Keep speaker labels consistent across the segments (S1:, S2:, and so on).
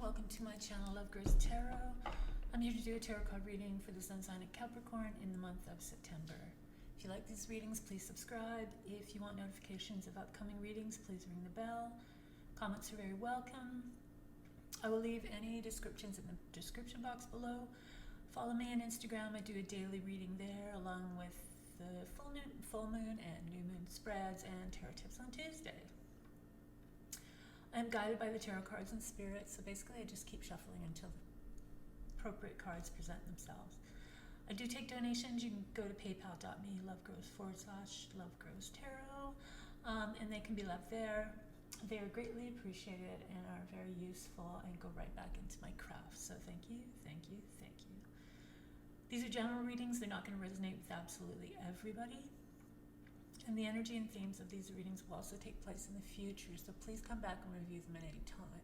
S1: welcome to my channel Love Grows Tarot. I'm here to do a tarot card reading for the sun sign of Capricorn in the month of September. If you like these readings, please subscribe. If you want notifications of upcoming readings, please ring the bell. Comments are very welcome. I will leave any descriptions in the description box below. Follow me on Instagram. I do a daily reading there along with the full moon and new moon spreads and tarot tips on Tuesday. I'm guided by the tarot cards and spirits, so basically I just keep shuffling until the appropriate cards present themselves. I do take donations. You can go to paypal.me/lovegrows/lovegrowstarot, and they can be left there. They are greatly appreciated and are very useful and go right back into my craft. So thank you, thank you, thank you. These are general readings. They're not going to resonate with absolutely everybody. And the energy and themes of these readings will also take place in the future, so please come back and review them at any time.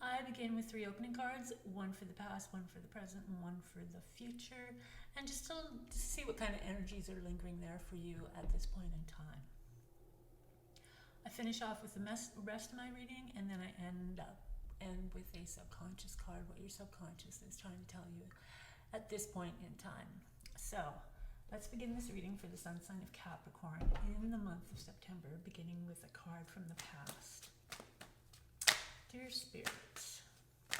S1: I begin with 3 opening cards, one for the past, one for the present, and one for the future, and just to see what kind of energies are lingering there for you at this point in time. I finish off with the rest of my reading, and then I end with a subconscious card, what your subconscious is trying to tell you at this point in time. So let's begin this reading for the sun sign of Capricorn in the month of September, beginning with a card from the past. Dear Spirits, a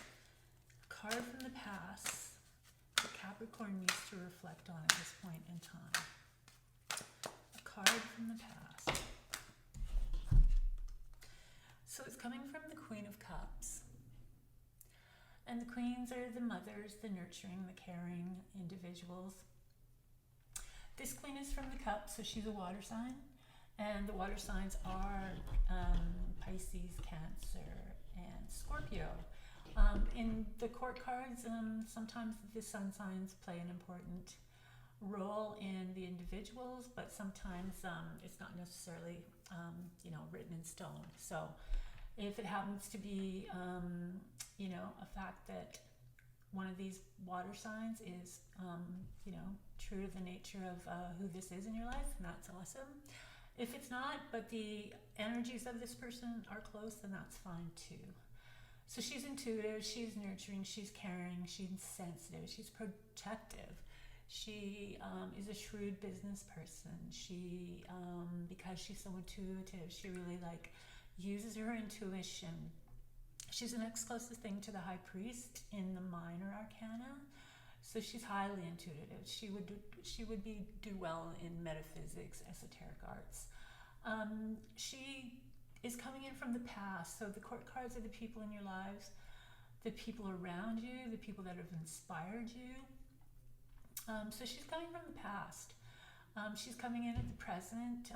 S1: card from the past that Capricorn needs to reflect on at this point in time. A card from the past. So it's coming from the Queen of Cups. And the queens are the mothers, the nurturing, the caring individuals. This queen is from the cups, so she's a water sign, and the water signs are Pisces, Cancer, and Scorpio. In the court cards, sometimes the sun signs play an important role in the individuals, but sometimes it's not necessarily written in stone. So if it happens to be a fact that one of these water signs is, true to the nature of who this is in your life, and that's awesome. If it's not, but the energies of this person are close, then that's fine too. So she's intuitive, she's nurturing, she's caring, she's sensitive, she's protective. She is a shrewd business person. She, because she's so intuitive, she really uses her intuition. She's the next closest thing to the High Priest in the Minor Arcana, so she's highly intuitive. She would do well in metaphysics, esoteric arts. She is coming in from the past, so the court cards are the people in your lives, the people around you, the people that have inspired you. So she's coming from the past. She's coming in at the present.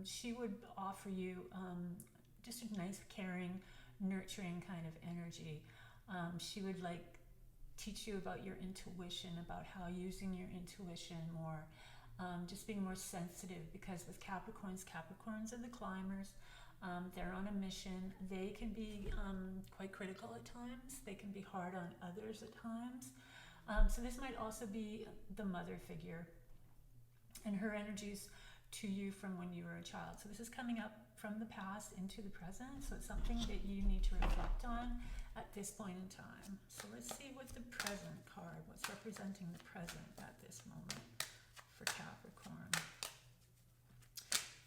S1: She would offer you just a nice, caring, nurturing kind of energy. She would teach you about your intuition, about how using your intuition more, just being more sensitive, because with Capricorns are the climbers. They're on a mission. They can be quite critical at times. They can be hard on others at times. So this might also be the mother figure and her energies to you from when you were a child. So this is coming up from the past into the present, so it's something that you need to reflect on at this point in time. So let's see what the present card, what's representing the present at this moment for Capricorn.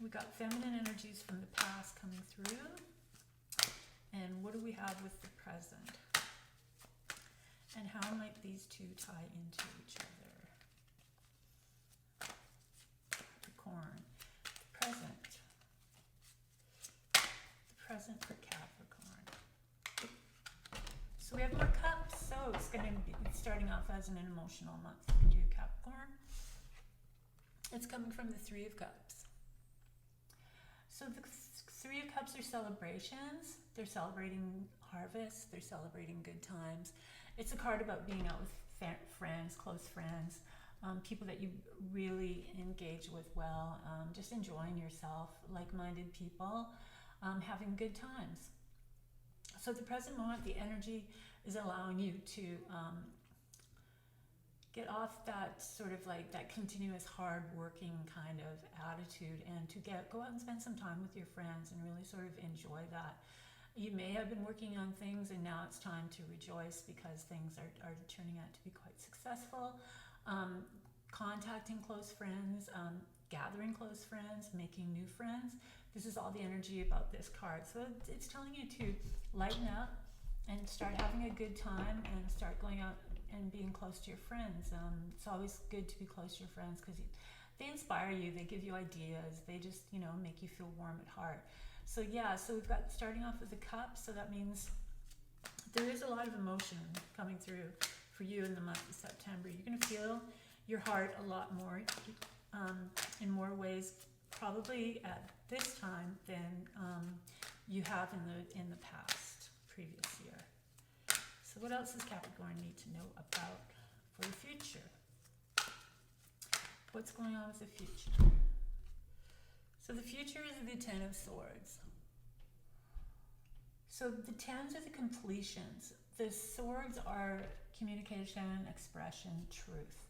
S1: We got feminine energies from the past coming through, and what do we have with the present? And how might these two tie into each other? Capricorn, the present. The present for Capricorn. So we have more cups, so it's going to be starting off as an emotional month for you, Capricorn. It's coming from the 3 of Cups. So the 3 of Cups are celebrations. They're celebrating harvest. They're celebrating good times. It's a card about being out with friends, close friends, people that you really engage with well, just enjoying yourself, like-minded people, having good times. So at the present moment, the energy is allowing you to get off that sort of that continuous hard-working kind of attitude, and to go out and spend some time with your friends and really sort of enjoy that. You may have been working on things and now it's time to rejoice because things are turning out to be quite successful. Contacting close friends, gathering close friends, making new friends. This is all the energy about this card. So it's telling you to lighten up and start having a good time and start going out and being close to your friends. It's always good to be close to your friends because they inspire you, they give you ideas, they just, make you feel warm at heart. So yeah, so we've got starting off with the cup, so that means there is a lot of emotion coming through for you in the month of September. You're going to feel your heart a lot more, in more ways, probably at this time than you have in the past, previous year. So what else does Capricorn need to know about for the future? What's going on with the future? So the future is the Ten of Swords. So the tens are the completions. The swords are communication, expression, truth.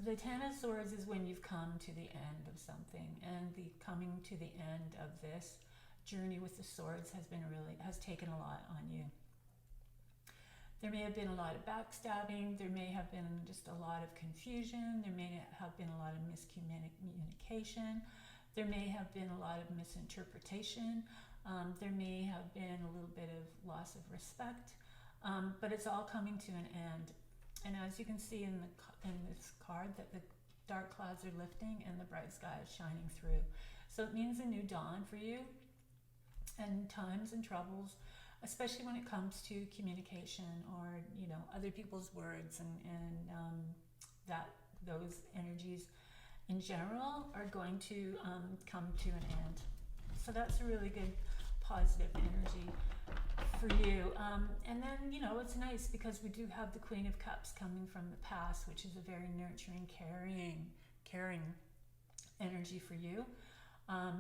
S1: The Ten of Swords is when you've come to the end of something, and the coming to the end of this journey with the swords has taken a lot on you. There may have been a lot of backstabbing, there may have been just a lot of confusion, there may have been a lot of miscommunication, there may have been a lot of misinterpretation, there may have been a little bit of loss of respect, but it's all coming to an end. And as you can see in this card, that the dark clouds are lifting and the bright sky is shining through. So it means a new dawn for you, and times and troubles, especially when it comes to communication or other people's words and that those energies in general are going to come to an end. So that's a really good positive energy for you. And then it's nice because we do have the Queen of Cups coming from the past, which is a very nurturing, caring energy for you.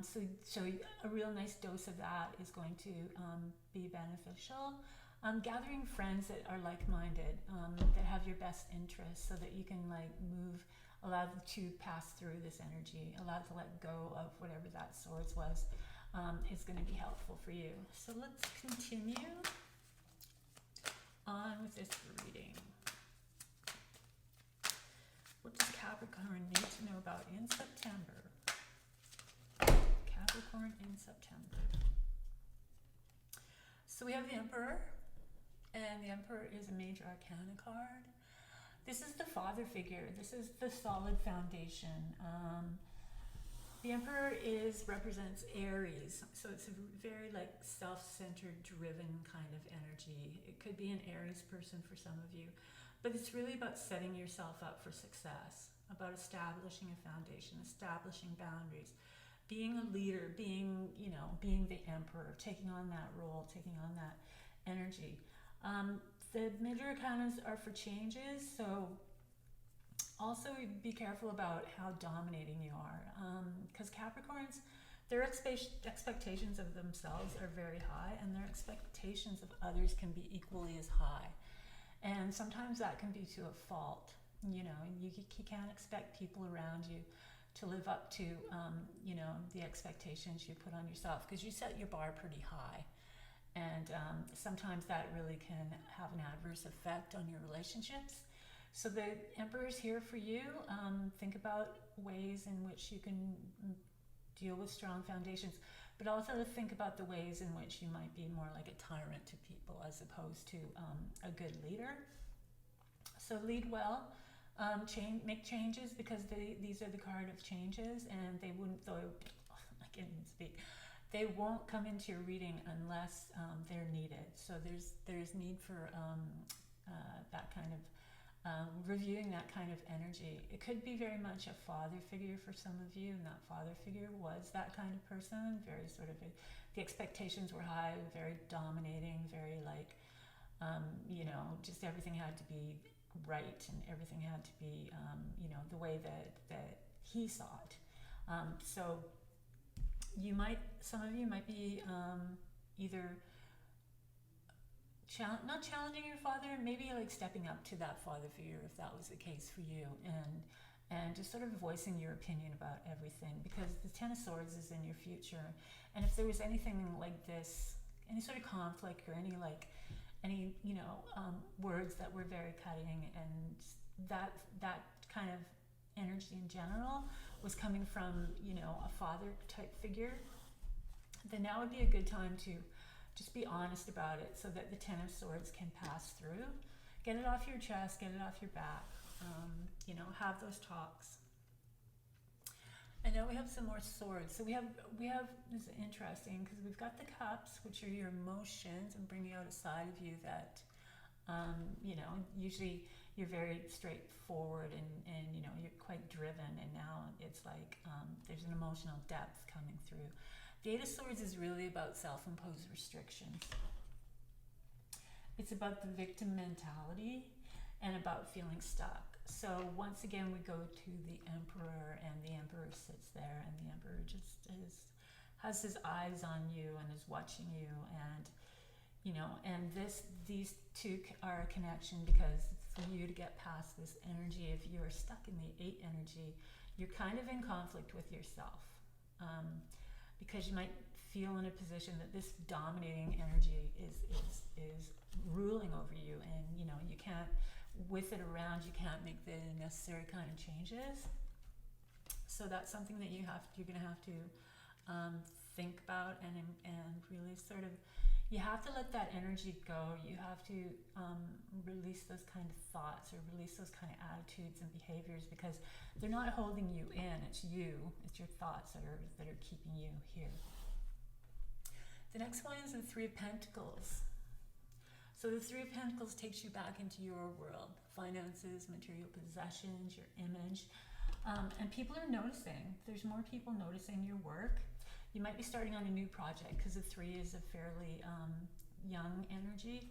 S1: So a real nice dose of that is going to be beneficial. Gathering friends that are like-minded, that have your best interests, so that you can allow them to pass through this energy, allow to let go of whatever that swords was, is going to be helpful for you. So let's continue on with this reading. What does Capricorn need to know about in September? Capricorn in September. So we have the Emperor, and the Emperor is a major arcana card. This is the father figure. This is the solid foundation. The Emperor represents Aries, so it's a very self-centered, driven kind of energy. It could be an Aries person for some of you, but it's really about setting yourself up for success, about establishing a foundation, establishing boundaries, being a leader, being the Emperor, taking on that role, taking on that energy. The major arcanas are for changes, so also be careful about how dominating you are, because Capricorns, their expectations of themselves are very high, and their expectations of others can be equally as high. And sometimes that can be to a fault. You can't expect people around you to live up to, the expectations you put on yourself, because you set your bar pretty high. And sometimes that really can have an adverse effect on your relationships. So the Emperor is here for you. Think about ways in which you can deal with strong foundations, but also think about the ways in which you might be more like a tyrant to people as opposed to a good leader. So lead well. Make changes, because these are the card of changes, and they wouldn't, though I can't even speak, they won't come into your reading unless they're needed. So there's need for that kind of reviewing that kind of energy. It could be very much a father figure for some of you, and that father figure was that kind of person, very sort of the expectations were high, very dominating, very just everything had to be right, and everything had to be the way that he saw it. So some of you might be either not challenging your father, maybe stepping up to that father figure if that was the case for you, and just sort of voicing your opinion about everything, because the Ten of Swords is in your future. And if there was anything like this any sort of conflict or any words that were very cutting, and that kind of energy in general was coming from, a father type figure, then now would be a good time to just be honest about it so that the Ten of Swords can pass through. Get it off your chest, get it off your back, have those talks. And now we have some more swords. So we have this is interesting because we've got the cups, which are your emotions and bringing out a side of you that, usually you're very straightforward and you're quite driven, and now it's like there's an emotional depth coming through. The Eight of Swords is really about self-imposed restrictions. It's about the victim mentality and about feeling stuck. So once again, we go to the Emperor, and the Emperor sits there, and the Emperor just has his eyes on you and is watching you, and these two are a connection, because for you to get past this energy, if you're stuck in the 8 energy, you're kind of in conflict with yourself, because you might feel in a position that this dominating energy is ruling over you, and you can't, with it around, you can't make the necessary kind of changes. So that's something that you're going to have to think about and really sort of, you have to let that energy go. You have to release those kind of thoughts or release those kind of attitudes and behaviors, because they're not holding you in. It's you. It's your thoughts that are keeping you here. The next one is the Three of Pentacles. So the Three of Pentacles takes you back into your world, finances, material possessions, your image. And people are noticing. There's more people noticing your work. You might be starting on a new project, because the 3 is a fairly young energy.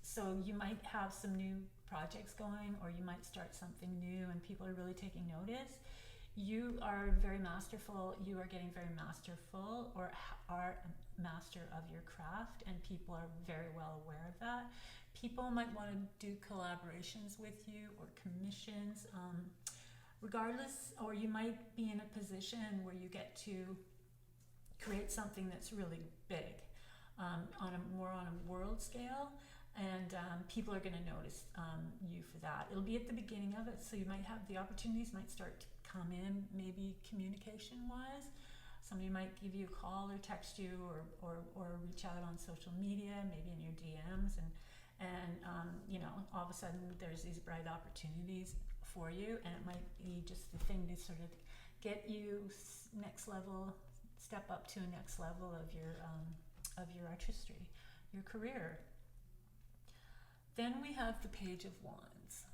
S1: So you might have some new projects going, or you might start something new and people are really taking notice. You are very masterful. You are getting very masterful, or are a master of your craft, and people are very well aware of that. People might want to do collaborations with you or commissions, regardless, or you might be in a position where you get to create something that's really big, on a world scale, and people are going to notice you for that. It'll be at the beginning of it, so you might have the opportunities might start to come in, maybe communication wise. Somebody might give you a call or text you, or reach out on social media, maybe in your DMs, and all of a sudden there's these bright opportunities for you, and it might be just the thing to sort of get you next level, step up to a next level of your artistry, your career. Then we have the Page of Wands.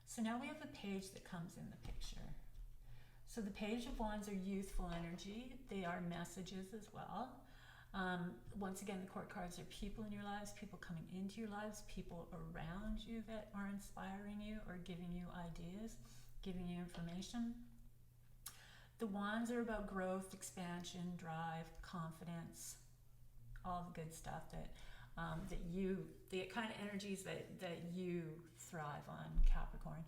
S1: So now we have a page that comes in the picture. So the Page of Wands are youthful energy. They are messages as well. Once again, the court cards are people in your lives, people coming into your lives, people around you that are inspiring you or giving you ideas, giving you information. The wands are about growth, expansion, drive, confidence, all the good stuff the kind of energies that you thrive on, Capricorn.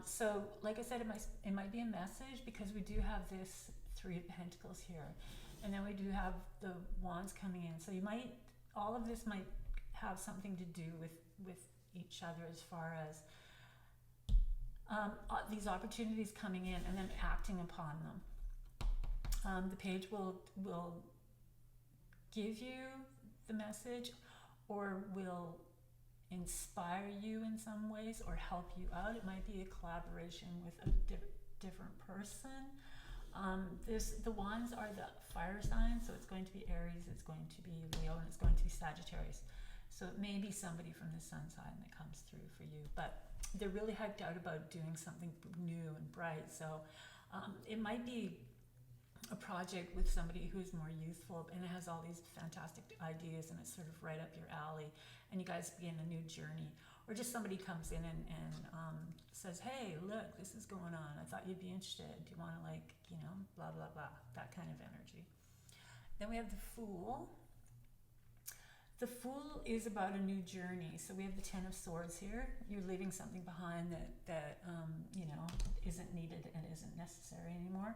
S1: So like I said, it might be a message, because we do have this Three of Pentacles here. And then we do have the wands coming in. So all of this might have something to do with each other, as far as these opportunities coming in and then acting upon them. The page will give you the message, or will inspire you in some ways, or help you out. It might be a collaboration with a different person. The wands are the fire signs, so it's going to be Aries, it's going to be Leo, and it's going to be Sagittarius. So it may be somebody from the sun sign that comes through for you, but they're really hyped out about doing something new and bright. So it might be a project with somebody who's more youthful, and it has all these fantastic ideas, and it's sort of right up your alley, and you guys begin a new journey. Or just somebody comes in and says, hey, look, this is going on. I thought you'd be interested. Do you want to, blah, blah, blah, that kind of energy. Then we have the Fool. The Fool is about a new journey. So we have the Ten of Swords here. You're leaving something behind that isn't needed and isn't necessary anymore.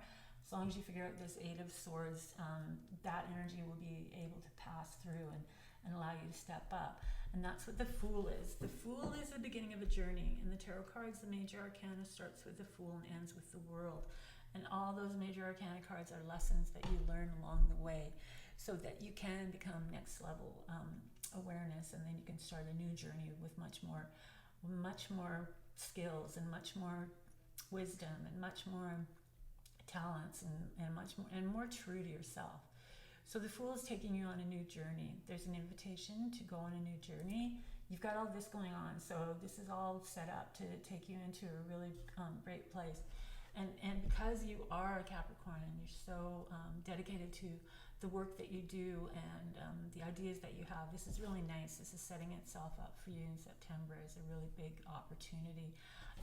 S1: long as you figure out this Eight of Swords, that energy will be able to pass through and allow you to step up. And that's what the Fool is. The Fool is the beginning of a journey. In the tarot cards, the major arcana starts with the Fool and ends with the World. And all those major arcana cards are lessons that you learn along the way so that you can become next level awareness, and then you can start a new journey with much more skills and much more wisdom and much more talents and much more and more true to yourself. So the Fool is taking you on a new journey. There's an invitation to go on a new journey. You've got all this going on, so this is all set up to take you into a really great place. And because you are a Capricorn and you're so dedicated to the work that you do and the ideas that you have, this is really nice. This is setting itself up for you in September as a really big opportunity.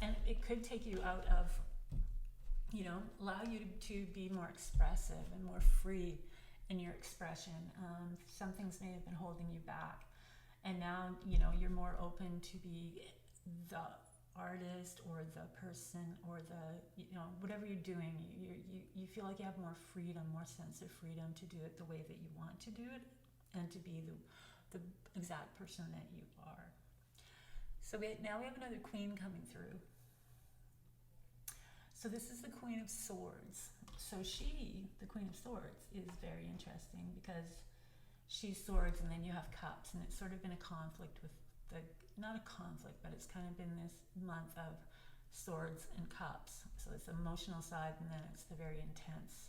S1: And it could take you out of, allow you to be more expressive and more free in your expression. Some things may have been holding you back. And now, you're more open to be the artist or the person or the, whatever you're doing. You feel like you have more freedom, more sense of freedom to do it the way that you want to do it and to be the exact person that you are. So now we have another Queen coming through. So this is the Queen of Swords. So the Queen of Swords, is very interesting because she's swords and then you have cups, and it's sort of been a conflict with not a conflict, but it's kind of been this month of swords and cups. So it's the emotional side, and then it's the very intense,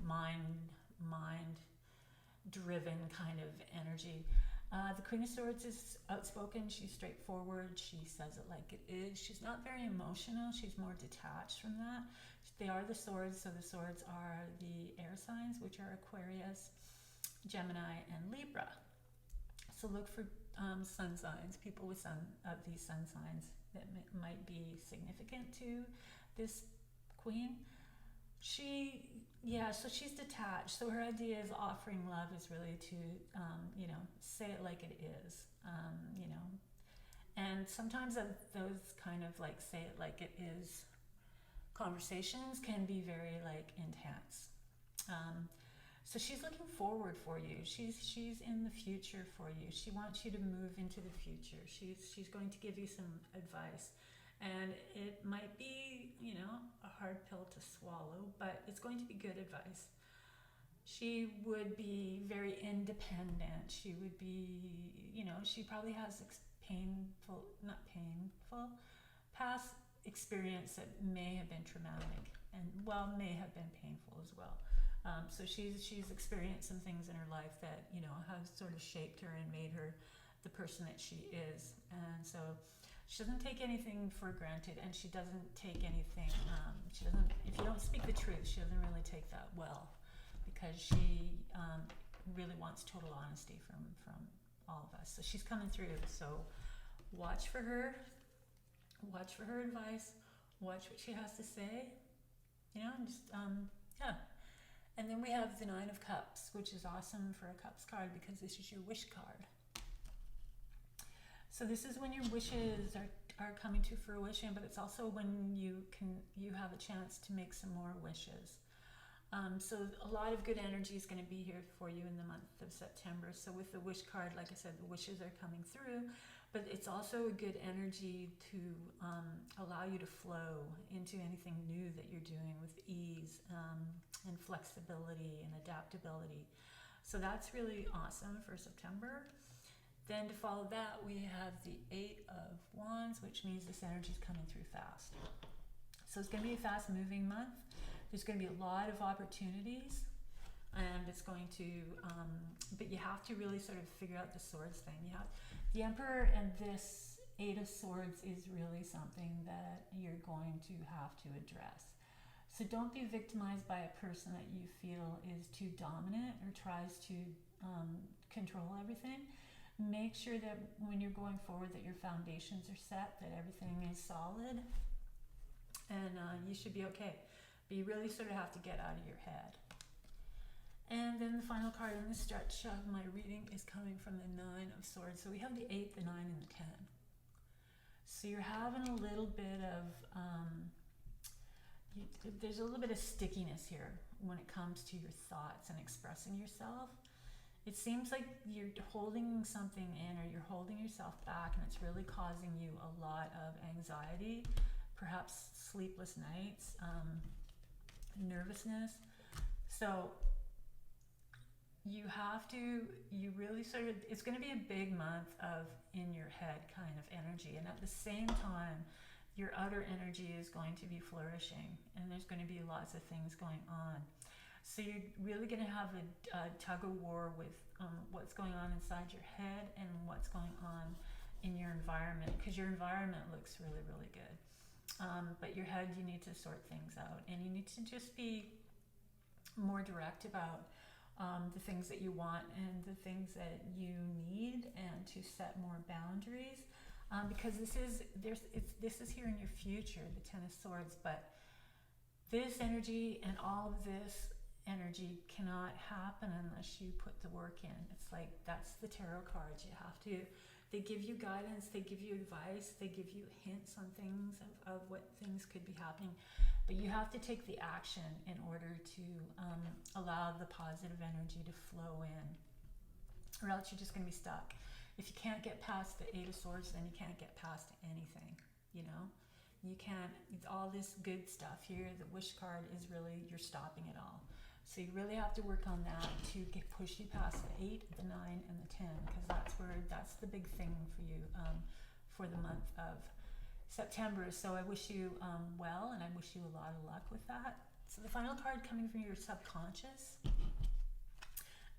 S1: mind-driven kind of energy. The Queen of Swords is outspoken. She's straightforward. She says it like it is. She's not very emotional. She's more detached from that. They are the swords. So the swords are the air signs, which are Aquarius, Gemini, and Libra. So look for sun signs, people with these sun signs that might be significant to this Queen. So she's detached. So her idea is offering love is really to, say it like it is, And sometimes those kind of like say it like it is conversations can be very intense. So she's looking forward for you. She's in the future for you. She wants you to move into the future. She's going to give you some advice. And it might be, a hard pill to swallow, but it's going to be good advice. She would be very independent. She would be, she probably has past experience that may have been traumatic and, may have been painful as well. So she's experienced some things in her life that, have sort of shaped her and made her the person that she is. And so she doesn't take anything for granted, and she doesn't take anything, if you don't speak the truth, she doesn't really take that well, because she really wants total honesty from all of us. So she's coming through. So watch for her advice, watch what she has to say, And then we have the Nine of Cups, which is awesome for a Cups card because this is your wish card. So this is when your wishes are coming to fruition, but it's also when you have a chance to make some more wishes. So a lot of good energy is going to be here for you in the month of September. So with the wish card, like I said, the wishes are coming through, but it's also a good energy to allow you to flow into anything new that you're doing with ease and flexibility and adaptability. So that's really awesome for September. Then to follow that, we have the Eight of Wands, which means this energy is coming through fast. So it's going to be a fast moving month. There's going to be a lot of opportunities, and it's going to, but you have to really sort of figure out the swords thing. The Emperor and this Eight of Swords is really something that you're going to have to address. So don't be victimized by a person that you feel is too dominant or tries to control everything. Make sure that when you're going forward that your foundations are set, that everything is solid, and you should be okay. But you really sort of have to get out of your head. And then the final card in the stretch of my reading is coming from the Nine of Swords. So we have the 8, the 9, and the 10. So you're having a little bit of there's a little bit of stickiness here when it comes to your thoughts and expressing yourself. It seems like you're holding something in, or you're holding yourself back, and it's really causing you a lot of anxiety, perhaps sleepless nights, nervousness. So you really sort of, it's going to be a big month of in your head kind of energy, and at the same time your outer energy is going to be flourishing, and there's going to be lots of things going on. So you're really going to have a tug of war with what's going on inside your head and what's going on in your environment, because your environment looks really, really good. But your head, you need to sort things out, and you need to just be more direct about the things that you want and the things that you need, and to set more boundaries, because this is here in your future, the Ten of Swords, but this energy and all of this energy cannot happen unless you put the work in. It's like, that's the tarot cards. You have to, they give you guidance, they give you advice, they give you hints on things of what things could be happening, but you have to take the action in order to allow the positive energy to flow in, or else you're just going to be stuck. If you can't get past the Eight of Swords, then you can't get past anything, you know? You can't, all this good stuff here, the wish card is really, you're stopping it all. So you really have to work on that to push you past the 8, the 9, and the 10, because that's the big thing for you for the month of September. So I wish you well, and I wish you a lot of luck with that. So the final card coming from your subconscious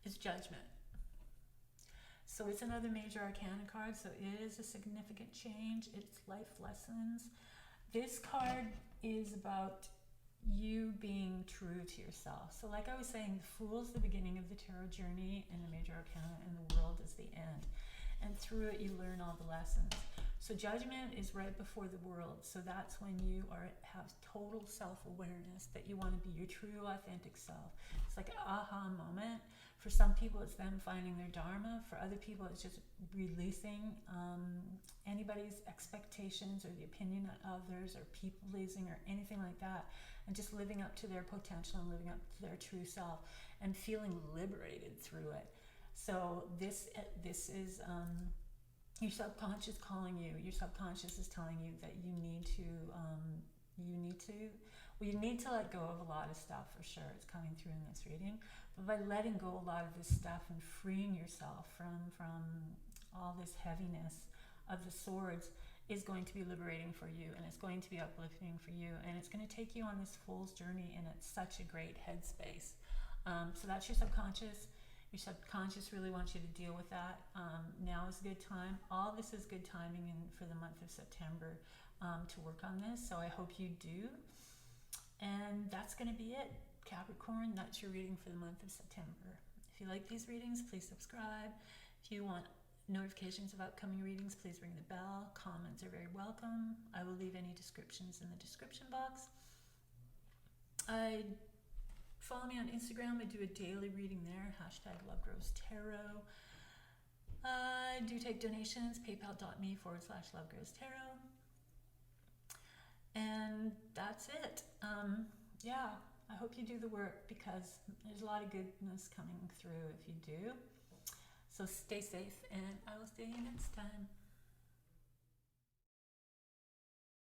S1: is Judgment. So it's another major arcana card, so it is a significant change. It's life lessons. This card is about you being true to yourself. So like I was saying, the Fool's the beginning of the tarot journey, and the major arcana and the World is the end. And through it you learn all the lessons. So Judgment is right before the World. So that's when you have total self-awareness, that you want to be your true, authentic self. It's like an aha moment. For some people, it's them finding their dharma. For other people, it's just releasing anybody's expectations or the opinion of others, or people-pleasing, or anything like that, and just living up to their potential and living up to their true self and feeling liberated through it. So this is your subconscious calling you. Your subconscious is telling you that you need to let go of a lot of stuff, for sure. It's coming through in this reading. But by letting go a lot of this stuff and freeing yourself from all this heaviness of the swords is going to be liberating for you, and it's going to be uplifting for you, and it's going to take you on this Fool's journey, and it's such a great headspace. So that's your subconscious. Your subconscious really wants you to deal with that. Now is a good time. All this is good timing for the month of September to work on this, so I hope you do. And that's going to be it, Capricorn. That's your reading for the month of September. If you like these readings, please subscribe. If you want notifications of upcoming readings, please ring the bell. Comments are very welcome. I will leave any descriptions in the description box. Follow me on Instagram. I do a daily reading there, #LoveGrowsTarot. I do take donations, paypal.me/LoveGrowsTarot. And that's it. Yeah, I hope you do the work, because there's a lot of goodness coming through if you do. So stay safe, and I will see you next time.